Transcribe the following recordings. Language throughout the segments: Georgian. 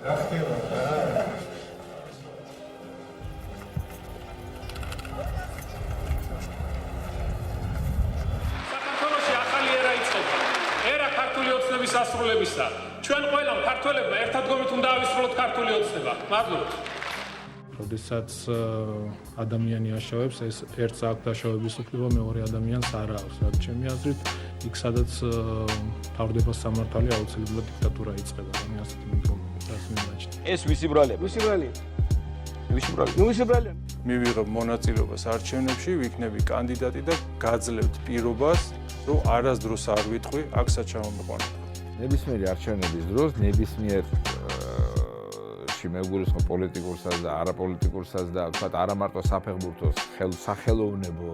რა ხდება რა? საქართველოში ახალი ერა იწყება. ერა ქართული ოცნების ასრულებისა. ჩვენ ყველამ ქართველებმა ერთად გომით უნდა ავისრულოთ ქართული ოცნება. მადლობა. როდესაც ადამიანი აშავებს, ეს ერთს აქვს დაშავების უფლება, მეორე ადამიანს არ აქვს. რაც ჩემი აზრით, იქ სადაც თავდება სამართალი, აუცილებლად დიქტატურა იწყება. მე ასეთი მიდგომაა მიმაჩნია. ეს ვისი ბრალია? ვისი ბრალია? ვისი ბრალია? ნუ ვისი ბრალია? მივიღებ მონაწილეობას არჩევნებში, ვიქნები კანდიდატი და გაძლევთ პირობას, რომ არასდროს არ ვიტყვი, აქ საჩამომიყვანოთ. ნებისმიერი არჩევნების დროს ნებისმიერ მეგულისხმობ პოლიტიკურსაც და არაპოლიტიკურსაც და თქვათ არა მარტო საფეხბურთოს სახელოვნებო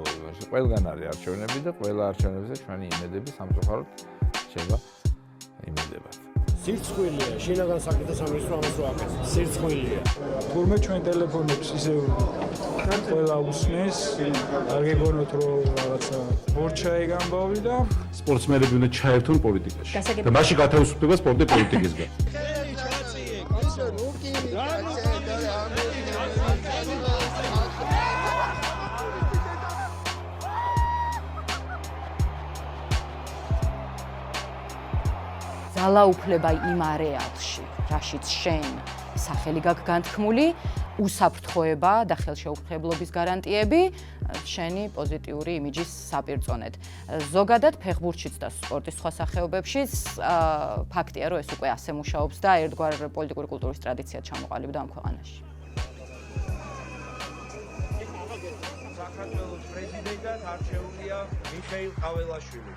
ყველგან არის არჩევნები და ყველა არჩევნებზე ჩვენი იმედები სამწუხაროდ შევა იმედებათ. სირცხვილია, შინაგან საკითხთა სამინისტრო ამას რო აკეთებს. სირცხვილია. თურმე ჩვენ ტელეფონებს ისე ყველა უსმენს, არ გეგონოთ რომ რაღაცა ბორჩაი გამბავი და სპორტსმენები უნდა ჩაერთონ პოლიტიკაში. და მაშინ გათავისუფლდება სპორტი პოლიტიკისგან. ძალაუფლება იმ არეალში, რაშიც შენ სახელი გაქვს განთქმული, უსაფრთხოება და ხელშეუხებლობის გარანტიები შენი პოზიტიური იმიჯის საპირწონედ. ზოგადად ფეხბურთშიც და სპორტის სხვა სახეობებშიც ფაქტია, რომ ეს უკვე ასე მუშაობს და ერთგვარ პოლიტიკური კულტურის ტრადიცია ჩამოყალიბდა ამ ქვეყანაში. საქართველოს პრეზიდენტად არჩეულია მიხეილ ყაველაშვილი.